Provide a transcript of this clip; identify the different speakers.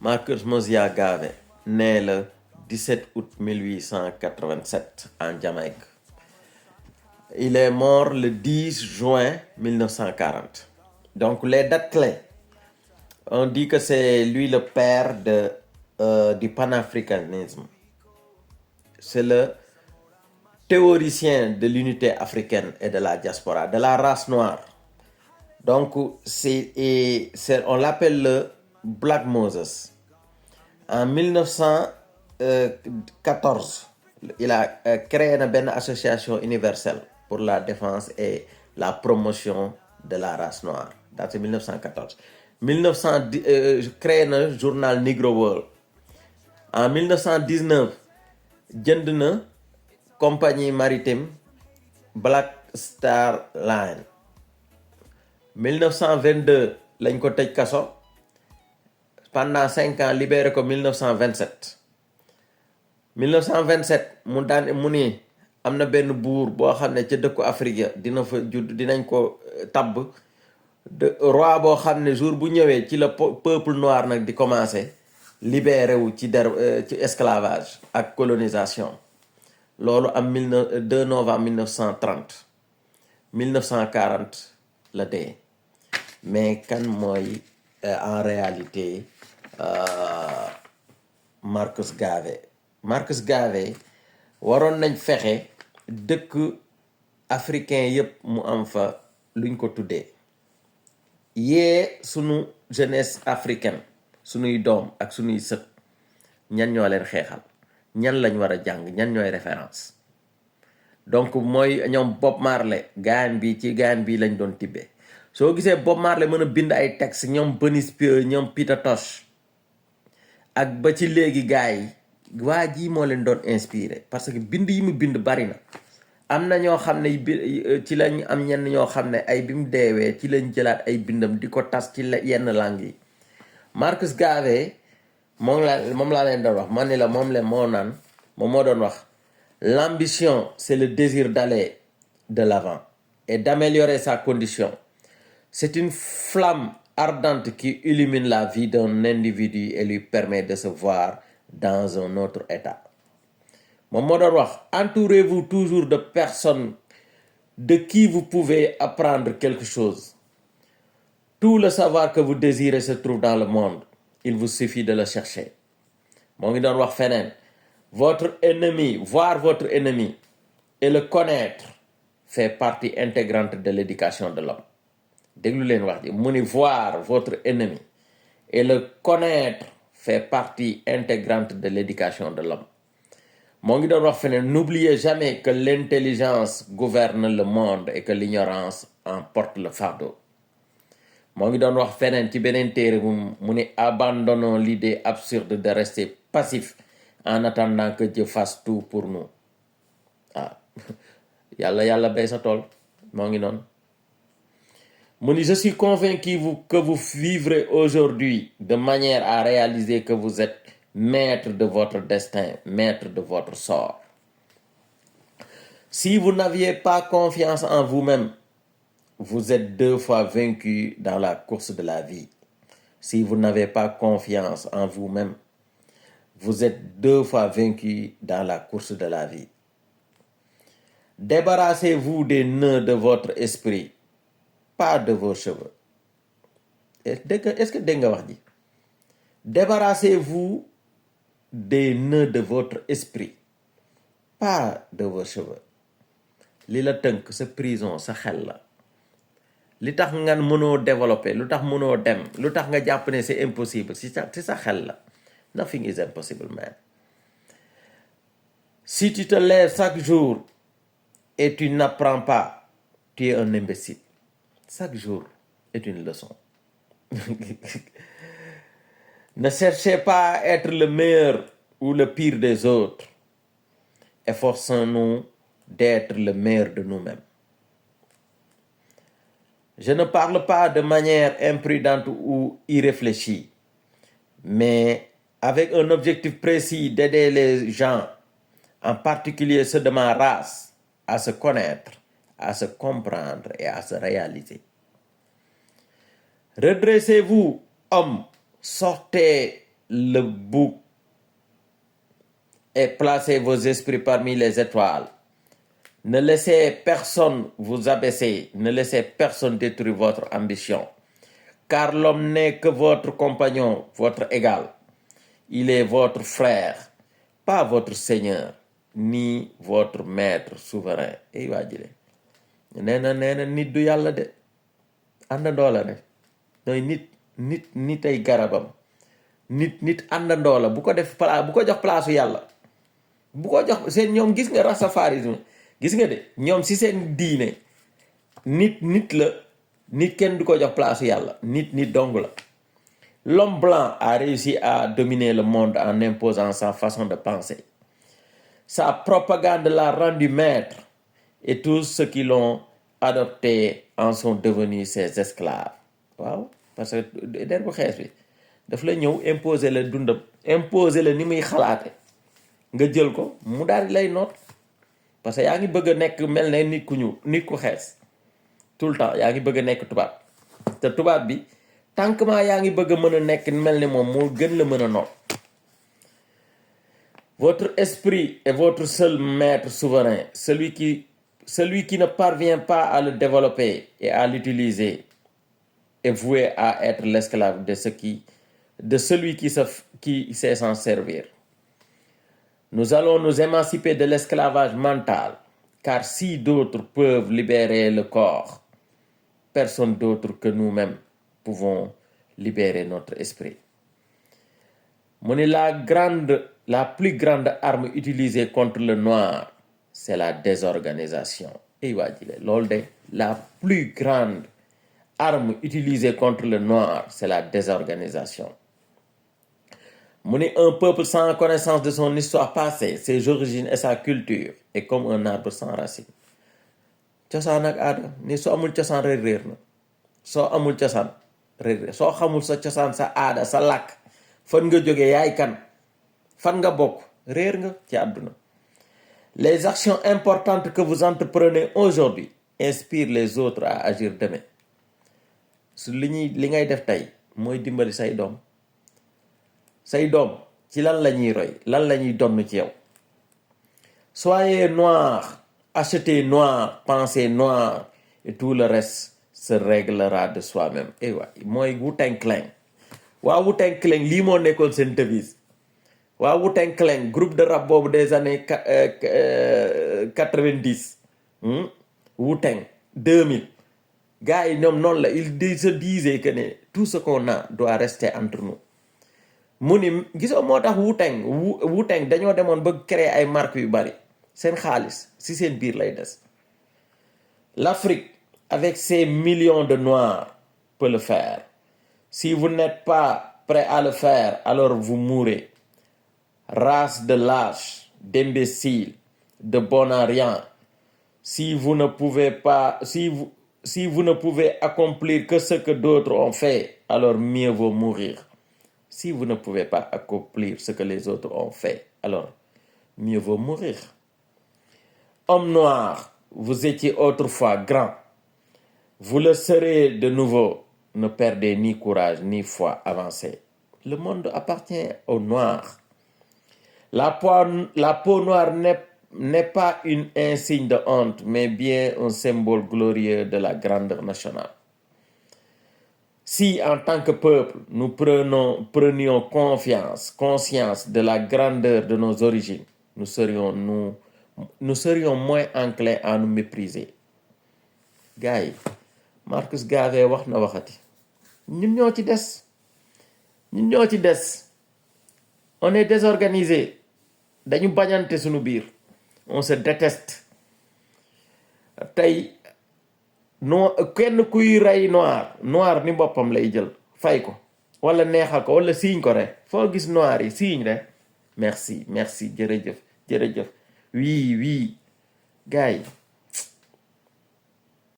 Speaker 1: Marcus Mosiah Garvey, né le 17 août 1887 en Jamaïque. Il est mort le 10 juin 1940. Donc les dates clés, on dit que c'est lui le père du panafricanisme. C'est le théoricien de l'unité africaine et de la diaspora, de la race noire. Donc, on l'appelle le Black Moses. En 1914, il a créé une association universelle pour la défense et la promotion de la race noire. C'est 1914. 1910, créé le journal Negro World. En 1919, jënd na compagnie maritime Black Star Line. 1922 lañ ko tëj kaso pendant 5 ans, libéré ko 1927. 1927 mu ni am na benn buur boo xam ne ca dëkku Afrique dina fa judd dinañ ko tabb roi boo xam ne jour bu ñëwee ci la peuple noir nag di commencé libéré wu ci esclavage ak colonisation. loolu am 2 novembre 1930 1940 la dee. Mais kan mooy en réalité Marcus Garvey. Marcus Garvey waroon nañ fexe dëkk africain yépp mu am fa luñ ko tuddee yee sunu jeunesse africaine, sunuy doom ak sunuy sët ñan ñoo leen xeexal, ñan lañ war a jàng, ñan ñooy référence. Donc mooy ñoom Bob Marley gaan bi ci gaan bi lañ doon tibbee. soo gisee Bob Marley mën a bind ay texte ñoom Bunny Spears ñoom Peter Tosh ak ba ci léegi gars yi waa ji moo leen doon inspiré parce que bind yi mu bind bari na. am na ñoo xam ne ci lañ am ñenn ñoo xam ne ay bi mu deewee ci lañ jëlaat ay bindam di ko tas ci yenn langue yi. Marcus Garvey moom laa leen doon wax man ni la moom moo doon wax l'ambition c'est le désir d'aller de l'avant et d'améliorer sa condition. C'est une flamme ardente qui illumine la vie d'un individu et lui permet de se voir dans un autre état. Moom moo doon wax entourez-vous toujours de personnes de qui vous pouvez apprendre quelque chose. Tout le savoir que vous désirez se trouve dans le monde. Il vous suffit de le chercher. moo ngi doon wax feneen votre ennemi, voir votre ennemi et le connaître fait partie intégrante de l'éducation de l'homme. déglu leen wax ji mu ni voir votre ennemi et le connaître fait partie intégrante de l'éducation de l'homme. moo ngi doon wax feneen n'oubliez jamais que l'intelligence gouverne le monde et que l'ignorance en porte le fardeau. moo ngi doon wax feneen ci beneen téere mu ni abandonnons l'idée absurde de rester passif en attendant que Dieu fasse tout pour nous. yàlla bay sa tool moo ngi noonu. mu ni je suis convaincu que vous vivrez aujourd'hui de manière à réaliser que vous êtes maître de votre destin, maître de votre sort. Si vous n'aviez pas confiance en vous-même, vous êtes 2 fois vaincu dans la course de la vie. Si vous n'avez pas confiance en vous-même, vous êtes 2 fois vaincu dans la course de la vie. Débarrassez-vous des nœuds de votre esprit, pas de vos cheveux. Est-ce que dégg nga wax ji? Débarrassez-vous des nœuds de votre esprit, pas de vos cheveux. li la tënk sa prison sa xel la. li tax nga mënoo développer, lu tax mënoo dem, lu tax nga jàpp ne c'est impossible ci sa xel la. Nothing is impossible, man. Si tu te lèves chaque jour et tu n'apprends pas, tu es un imbécile. Chaque jour est une leçon. Ne cherchez pas à être le meilleur ou le pire des autres. Efforçons-nous d'être le meilleur de nous-mêmes. Je ne parle pas de manière imprudente ou irréfléchie, mais avec un objectif précis d'aider les gens, en particulier ceux de ma race, à se connaître, à se comprendre et à se réaliser. Redressez-vous, hommes, sortez le bouc et placez vos esprits parmi les étoiles. Ne laissez personne vous abaisser, ne laissez personne détruire votre ambition. Car l'homme n'est que votre compagnon, votre égal. Il est votre frère, pas votre seigneur, ni votre maître souverain. Ey waa jile nee na nit du yàlla de àndandoo la rek nooy nit ay garabam nit àndandoo la bu ko def bu ko jox place yàlla bu ko jox seen ñoom gis nga rastafarisme gis nga de ñoom si seen diine nit la nit kenn du ko jox place yàlla nit dong la. L'homme blanc a réussi à dominer le monde en imposant sa façon de penser. Sa propagande l'a rendu maître et tous ceux qui l'ont adopté en sont devenus ses esclaves. Waaw parce que der bu xees bi daf la ñëw imposer la dundam imposer la ni muy xalaate nga jël ko mu daal di lay noot parce que yaa ngi bëgg a nekk mel ne nit ku xees tout le temps yaa ngi bëgg a nekk tubaab te tubaab bi tànkmaa yaa ngi bëgg a mën a nekk mel ne moom moo gën la mën a noot. Votre esprit est votre seul maître souverain. Celui qui ne parvient pas à le développer et à l'utiliser est voué à être l'esclave de celui qui sait s'en servir. Nous allons nous émanciper de l'esclavage mental, car si d'autres peuvent libérer le corps, personne d'autre que nous-mêmes pouvons libérer notre esprit. La plus grande arme utilisée contre le noir, c'est la désorganisation. La plus grande arme utilisée contre le noir, c'est la désorganisation. Un peuple sans connaissance de son histoire passée, ses origines et sa culture est comme un arbre sans racines. Cosaan ak aada ni soo amul cosaan réer na soo amul cosaan réer soo xamul sa cosaan sa aada sa làkk fan nga jóge yaay kan fan nga bokk réer nga ci àdduna. Les actions importantes que vous entreprenez aujourd'hui inspirent les autres à agir demain. su li ngay def tey mooy dimbali say doom ci lan la ñuy roy lan la ñuy donn ci yow. Soyez noir, achetez noir, pensez noir et tout le reste se réglera de soi-même. Mooy Wu-Tang Clan. waa Wu-Tang Clan lii moo nekkoon seen devise. waa Wu-Tang Clan groupe de rap boobu des années 90 Wu-Tang 2000 gars yi ñoom noonu la il se disait que ne tout ce qu'on a doit rester entre nous. mu ni gisoo moo tax Wu-Tang dañoo demoon ba créer ay marques yu bari seen xaalis si seen biir lay des. L'Afrique avec ses millions de noirs peut le faire. Si vous n'êtes pas prêt à le faire, alors vous mourrez. Race de lâches, d'imbéciles, de bons à rien. Si vous ne pouvez accomplir que ce que d'autres ont fait, alors mieux vaut mourir. Si vous ne pouvez pas accomplir ce que les autres ont fait, alors mieux vaut mourir. Homme noir, vous étiez autrefois grand. Vous le serez de nouveau. Ne perdez ni courage ni foi, avancez. Le monde appartient aux noirs. La peau noire n'est pas un insigne de honte, mais bien un symbole glorieux de la grandeur nationale. Si, en tant que peuple, nous prenions conscience de la grandeur de nos origines, nous serions moins enclins à nous mépriser. Gars yi Marcus Garvey wax na waxati ñun ñoo ci des on est désorganisé dañu bañante suñu biir on se déteste tey kenn kuy rey noir ni boppam lay jël fay ko wala neexal ko wala siiñ ko rek foo gis noir yi siiñ rek merci jërëjëf oui gars yi